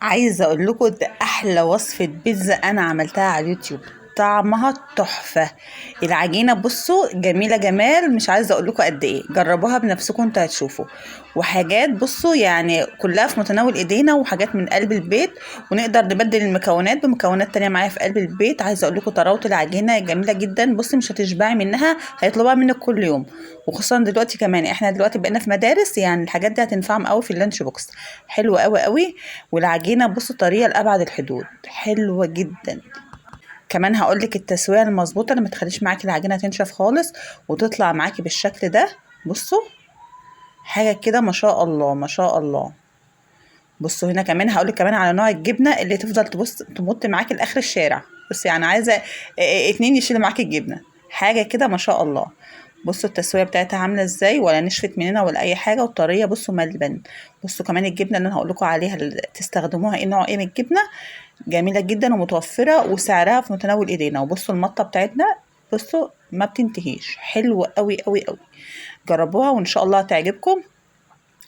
عايزه اقول لكم ده احلى وصفه بيتزا انا عملتها على اليوتيوب. طعمها تحفه. العجينه بصوا جميله جمال، مش عايزه اقول لكم قد ايه. جربوها بنفسكم انتوا هتشوفوا. وحاجات بصوا يعني كلها في متناول ايدينا، وحاجات من قلب البيت، ونقدر نبدل المكونات بمكونات تانية معايا في قلب البيت. عايزه اقول لكم طراوه العجينه جميله جدا. بصي مش هتشبعي منها، هيطلبوها منك كل يوم. وخصوصا دلوقتي كمان احنا دلوقتي بقينا في مدارس، يعني الحاجات دي هتنفعهم قوي في اللانش بوكس. حلوه قوي قوي. والعجينه بصوا طريه لابعد الحدود، حلوه جدا. كمان هقولك التسويه المظبوطه اللي ما تخليش معاكي العجينه تنشف خالص وتطلع معاكي بالشكل ده. بصوا حاجه كده ما شاء الله ما شاء الله. بصوا هنا كمان هقولك كمان على نوع الجبنه اللي تفضل تبص تمط معاكي لاخر الشارع. بس يعني عايزه اتنين يشيلوا معاكي الجبنه. حاجه كده ما شاء الله. بصوا التسويه بتاعتها عامله ازاي، ولا نشفت مننا ولا اي حاجه، والطريه بصوا ملبن. بصوا كمان الجبنه اللي انا هقول لكم عليها اللي تستخدموها ايه نوع ايه من الجبنه. جميله جدا ومتوفره وسعرها في متناول ايدينا. وبصوا المطه بتاعتنا بصوا ما بتنتهيش، حلوه قوي قوي قوي. جربوها وان شاء الله هتعجبكم.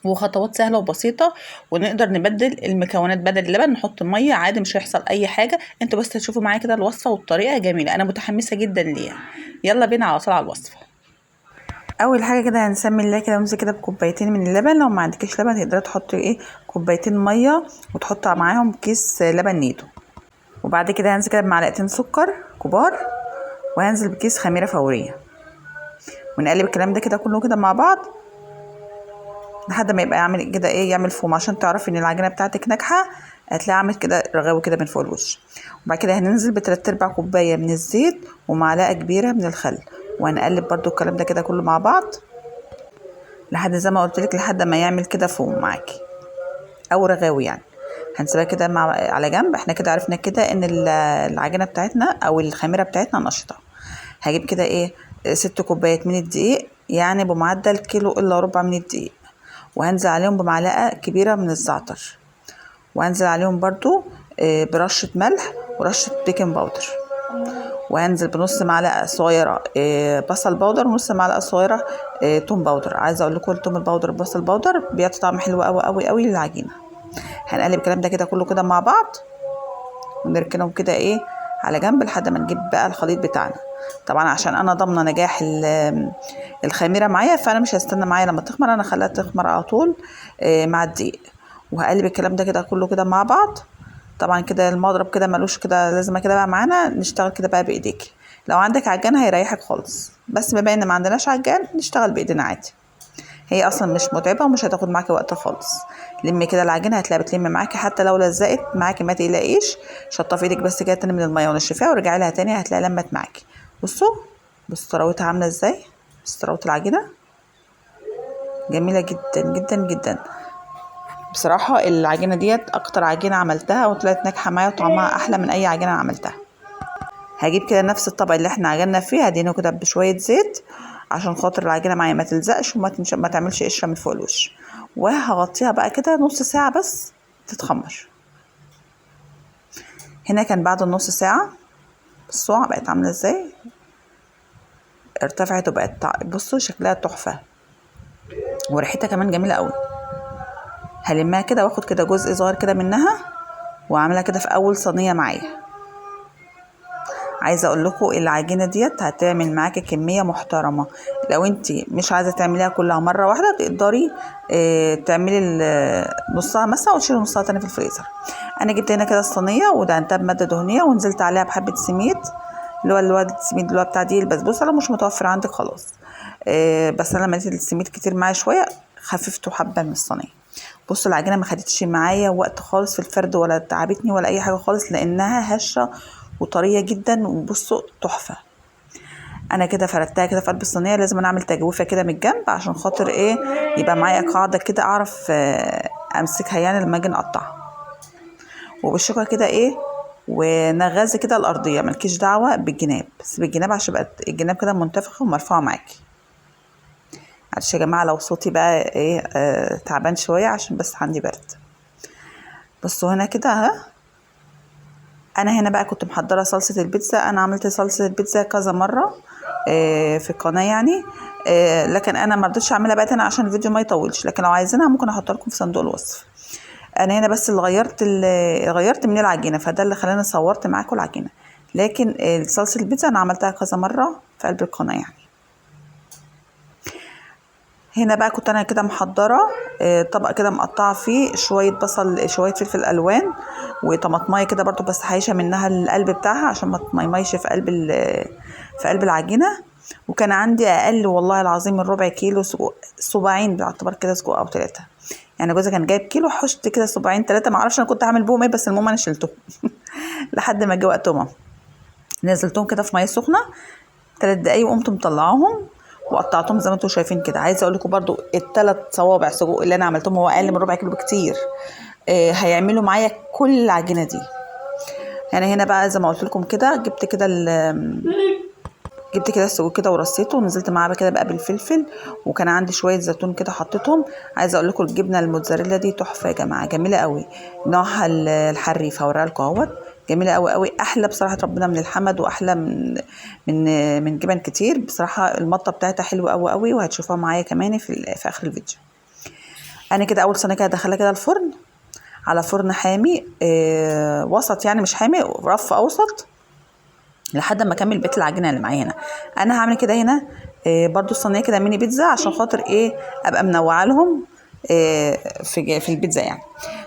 وخطوات سهله وبسيطه. ونقدر نبدل المكونات، بدل اللبن نحط ميه عادي، مش هيحصل اي حاجه. انتوا بس تشوفوا معايا كده الوصفه والطريقه جميله، انا متحمسه جدا ليها. يلا بينا على طول على الوصفه. اول حاجه كده هنسمي الله كده ونمسك كده بكوبايتين من اللبن. لو ما عندكيش لبن تقدري تحطي كوبايتين ميه، وتحطي معاهم كيس لبن نيدو. وبعد كده هنزل كده بمعلقتين سكر كبار، وهنزل بكيس خميره فوريه. ونقلب الكلام ده كده كله كده مع بعض لحد ما يبقى يعمل كده يعمل فوم، عشان تعرفي ان العجينه بتاعتك ناجحه. هتلاقي عامل كده رغاوي كده من فوق الوش. وبعد كده هننزل بتلات ارباع كوبايه من الزيت ومعلقه كبيره من الخل. وهنقلب برضو الكلام ده كده كله مع بعض لحد زي ما قلت لك، لحد ما يعمل كده فوم معاكي او رغاوي يعني. هنسيبها كده على جنب. احنا كده عرفنا كده ان العجينه بتاعتنا او الخميره بتاعتنا نشطه. هجيب كده 6 كوبايات من الدقيق، يعني بمعدل كيلو الا ربع من الدقيق. وهنزل عليهم بمعلقه كبيره من الزعتر. وهنزل عليهم برضو برشه ملح ورشه بيكنج باودر. وهنزل بنص معلقه صغيره بصل باودر، ونص معلقه صغيره توم باودر. عايزه اقول لكم التوم الباودر البصل باودر بيعطي طعم حلو قوي قوي قوي للعجينه. هنقلب الكلام ده كده كله كده مع بعض، ونركنهم كده على جنب لحد ما نجيب بقى الخليط بتاعنا. طبعا عشان انا ضامنه نجاح الخميره معايا، فانا مش هستنى معايا لما تخمر، انا خليها تخمر على طول مع الدقيق. وهقلب الكلام ده كده كله كده مع بعض. طبعا كده المضرب كده ملوش كده لازمه كده بقى معانا، نشتغل كده بقى بايديك. لو عندك عجان هيريحك خالص، بس بما ان ما عندناش عجان نشتغل بايدينا عادي. هي اصلا مش متعبه ومش هتاخد معاكي وقت خالص. لمي كده العجينه هتلاقيها بتلم معاكي، حتى لو لزقت معاكي ما تقلقيش. شطفي ايدك بس كده تاني من الميه ونشفيها ورجعي لها تاني، هتلاقيها لمت معاكي. بصوا طراوتها عامله ازاي. بصوا طراوه العجينه جميله جدا جدا جدا. بصراحه العجينه ديت اكتر عجينه عملتها وطلعت ناجحه معايا، وطعمها احلى من اي عجينه عملتها. هجيب كده نفس الطبق اللي احنا عجننا فيه، هدينه كده بشويه زيت عشان خاطر العجينه معايا ما تلزقش ما تعملش قشره من فوق الوش. وهغطيها بقى كده نص ساعه بس تتخمر. هنا كان بعد النص ساعه بصوا بقت عامله ازاي، ارتفعت وبقت بصوا شكلها تحفه وريحتها كمان جميله قوي. هلمها كده واخد كده جزء صغير كده منها واعملها كده في اول صينيه معايا. عايزه اقول لكم العجينه ديت هتعمل معاكي كميه محترمه. لو انت مش عايزه تعمليها كلها مره واحده تقدري تعملي نصها مثلا وتشيلي نصها تاني في الفريزر. انا جبت هنا كده الصينيه ودهنتها بماده دهنيه ونزلت عليها بحبه سميد، اللي هو السميد اللي هو بتاع دي البسبوسه. لو مش متوفر عندك خلاص بس انا لما لقيت السميد كتير معايا شويه خففته حبه من الصينيه. بصوا العجينه ما خدتش معايا وقت خالص في الفرد، ولا تعبتني ولا اي حاجه خالص، لانها هشه وطريه جدا. وبصوا تحفه. انا كده فردتها كده في قلب الصينيه. لازم انا اعمل تجويفه كده من الجنب عشان خاطر يبقى معايا قاعده كده اعرف امسكها يعني لما اجي اقطعها. وبالشوكه كده ونغزي كده الارضيه، مالكيش دعوه بالجناب، بس بالجناب عشان يبقى الجناب كده منتفخه ومرفوعه معاكي. معلش يا جماعه لو صوتي بقى تعبان شويه عشان بس عندي برد. بصوا هنا كده انا هنا بقى كنت محضره صلصه البيتزا. انا عملت صلصه البيتزا كذا مره في القناه يعني، لكن انا ما رضيتش اعملها بقى تاني عشان الفيديو ما يطولش. لكن لو عايزينها ممكن احطها لكم في صندوق الوصف. انا هنا بس اللي غيرت من العجينه، فده اللي خلاني صورت معاكم العجينه، لكن صلصه البيتزا انا عملتها كذا مره في قلب القناه يعني. هنا بقى كنت انا كده محضره طبق كده مقطعه فيه شويه بصل، شويه فلفل الوان، وطماطمايه كده برضو بس حايشه منها القلب بتاعها عشان ما تميميش في قلب العجينه. وكان عندي اقل والله العظيم من ربع كيلو سجق، صباعين باعتبار كده سجق او 3 يعني. جوزي كان جايب كيلو، حشت كده صباعين 3، معرفش انا كنت هعمل بهم ايه، بس المهم انا شلتهم لحد ما جه وقتهم. نزلتهم كده في ميه سخنه 3 دقايق وقمت مطلعاهم وقطعتهم زي ما انتم شايفين كده. عايزه اقول لكم برضو ال3 صوابع سجق اللي انا عملتهم هو اقل من ربع كيلو بكتير، هيعملوا معايا كل العجينه دي. يعني هنا بقى زي ما قلت لكم كده جبت كده السجق كده ورصيته، ونزلت معاه كده بقى بالفلفل، وكان عندي شويه زيتون كده حطيتهم. عايزه اقول لكم الجبنه الموتزاريلا دي تحفه يا جماعه، جميله قوي، نوعها الحريف هوريها لكم اهوت، جميله قوي قوي، احلى بصراحه ربنا من الحمد، واحلى من جبن كتير بصراحه. المطه بتاعتها حلوه قوي قوي، وهتشوفوها معايا كمان في اخر الفيديو. انا كده اول صينيه كده ادخلها كده الفرن على فرن حامي وسط يعني، مش حامي، رف اوسط، لحد ما اكمل بقيه العجينه اللي معايا هنا. انا هعمل كده هنا برضو الصينيه كده ميني بيتزا عشان خاطر ابقى منوعه لهم في البيتزا يعني.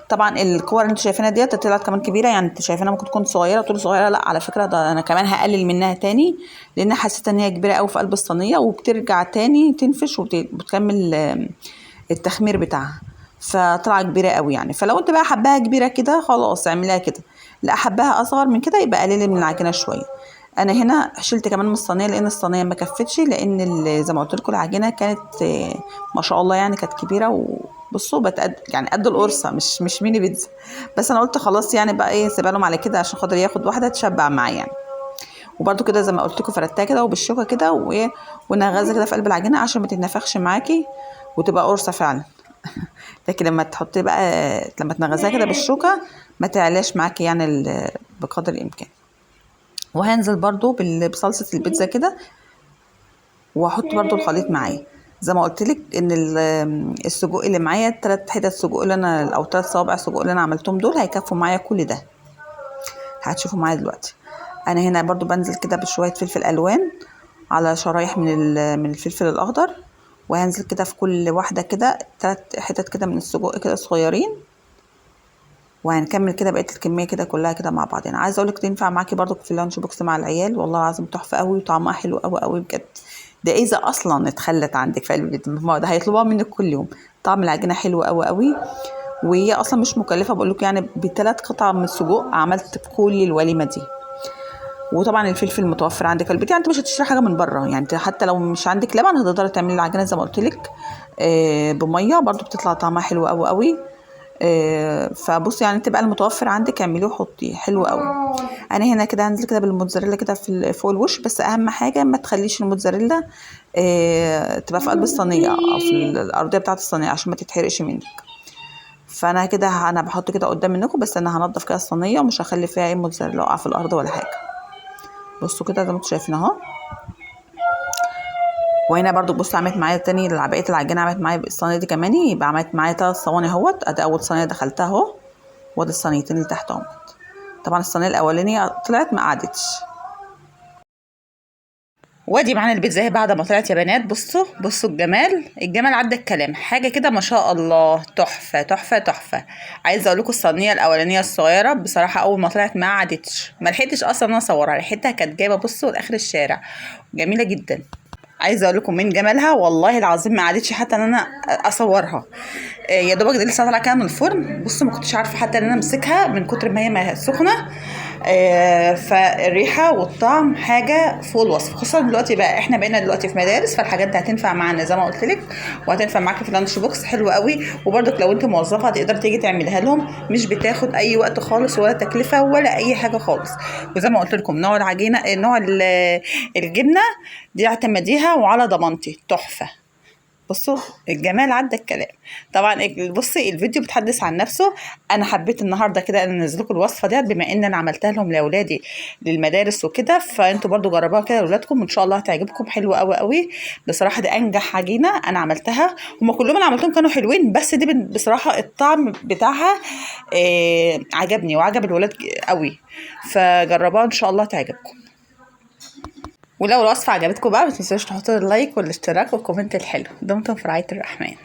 طبعا الكور اللي انتوا شايفينها ديت طلعت كمان كبيره، يعني انتوا شايفينها ممكن تكون صغيره، تقول صغيره، لا على فكره ده انا كمان هقلل منها تاني، لان حسيت ان هي كبيره قوي في قلب الصينيه، وبترجع تاني تنفش وبتكمل التخمير بتاعها، فطلع كبيره قوي يعني. فلو انت بقى حباها كبيره كده خلاص اعمليها كده، لا حباها اصغر من كده يبقى قليل من العجينه شويه. انا هنا شلت كمان من الصينيه لان الصينيه ما كفتش، لان زي ما قلت لكم العجينه كانت ما شاء الله يعني كانت كبيره، وبصوا يعني قد القرصه، مش ميني بيتزا، بس انا قلت خلاص يعني بقى سيبها لهم على كده عشان خاطر ياخد واحده تشبع معايا يعني. وبرده كده زي ما قلت لكم فردتها كده وبالشوكه كده ونغزها كده في قلب العجينه عشان ما تتنفخش معاكي وتبقى قرصه فعلا لكن لما تحطي بقى، لما تنغزها كده بالشوكه ما تعلاش معاكي يعني بقدر الامكان. وهنزل برضو بصلصه البيتزا كده، واحط برضو الخليط معايا زي ما قلت لك ان السجق اللي معايا 3 حتت سجق اللي انا او 3 صوابع سجق اللي انا عملتهم دول هيكفوا معايا كل ده، هتشوفوا معايا دلوقتي. انا هنا برضو بنزل كده بشويه فلفل الوان على شرايح من الفلفل الاخضر، وهنزل كده في كل واحده كده 3 حتت كده من السجق كده صغيرين، وهنكمل كده بقيه الكميه كده كلها كده مع بعض. انا عايزه اقول لك تنفع معاكي برضو في اللانش بوكس مع العيال، والله العظيم تحفه قوي وطعمها حلو قوي قوي بجد. ده اذا اصلا اتخلت عندك في البيت، ما ده هيطلبوها منك كل يوم. طعم العجينه حلو قوي قوي، وهي اصلا مش مكلفه، بقول لكم يعني ب3 قطع من السجق عملت كل الوليمه دي. وطبعا الفلفل متوفر عندك في البيت، يعني انت مش هتشتري حاجه من بره، يعني حتى لو مش عندك لبن هتقدري تعملي العجينه زي ما قلت لك بميه برضو بتطلع طعمها حلو قوي قوي. فبصي يعني تبقى المتوفر عندك اعمليه وحطيه حلو قوي. انا هنا كده هنزل كده بالموتزاريلا كده فوق الوش، بس اهم حاجه ما تخليش الموتزاريلا تبقى في قلب الصينيه او في الارضيه بتاعه الصينيه عشان ما تتحرقش منك. فانا كده انا بحط كده قدام منكم، بس انا هنضف كده الصينيه ومش هخلي فيها اي موتزاريلا وقع في الارض ولا حاجه. بصوا كده زي ما انتم شايفين اهو. وهنا برضو بصوا عملت معايا تاني بقيه العجينه، عملت معايا الصينيه دي كمان، يبقى عملت معايا 3 صواني اهوت. ادي اول صينيه دخلتها اهو، وادي الصينيتين اللي تحت اهوت. طبعا الصينيه الاولانيه طلعت ما قعدتش، وادي معانا البيتزا اهي بعد ما طلعت يا بنات. بصوا الجمال عدى الكلام، حاجه كده ما شاء الله، تحفه تحفه تحفه. عايزه اقول لكم الصينيه الاولانيه الصغيره بصراحه اول ما طلعت ما قعدتش، ما لحقتش اصلا ان انا اصورها، ريحتها كانت جايبه بصوا لاخر الشارع، جميله جدا. عايزه اقول لكم من جمالها والله العظيم ما قعدتش حتى ان انا اصورها. يا دوبك دي لسه طالعه كده من الفرن، بصوا ما كنتش عارفه حتى ان انا امسكها من كتر ما هي سخنه. فالريحه والطعم حاجه فوق الوصف، خصوصا دلوقتي بقى احنا بقينا دلوقتي في مدارس، فالحاجات دي هتنفع معانا زي ما قلت لك، وهتنفع معاكي في اللانش بوكس حلو قوي. وبرده لو انت موظفه هتقدر تيجي تعمليها لهم، مش بتاخد اي وقت خالص ولا تكلفه ولا اي حاجه خالص. وزي ما قلت لكم نوع العجينه، نوع الجبنه دي اعتمديها وعلى ضمانتي، تحفه بصوا الجمال عدى الكلام. طبعا بصي الفيديو بتحدث عن نفسه. انا حبيت النهارده كده ان انزل لكم الوصفه ديت، بما ان انا عملتها لهم لاولادي للمدارس وكده، فانتوا برضو جربوها كده لاولادكم ان شاء الله هتعجبكم. حلوه قوي قوي بصراحه، دي انجح عجينه انا عملتها. هما كلهم اللي عملتهم كانوا حلوين، بس دي بصراحه الطعم بتاعها عجبني وعجب الولاد قوي، فجربوها ان شاء الله تعجبكم. ولو الوصفه عجبتكم بقى ما تنسوش تحطوا اللايك والاشتراك والكومنت الحلو. دمتم في رعايه الرحمن.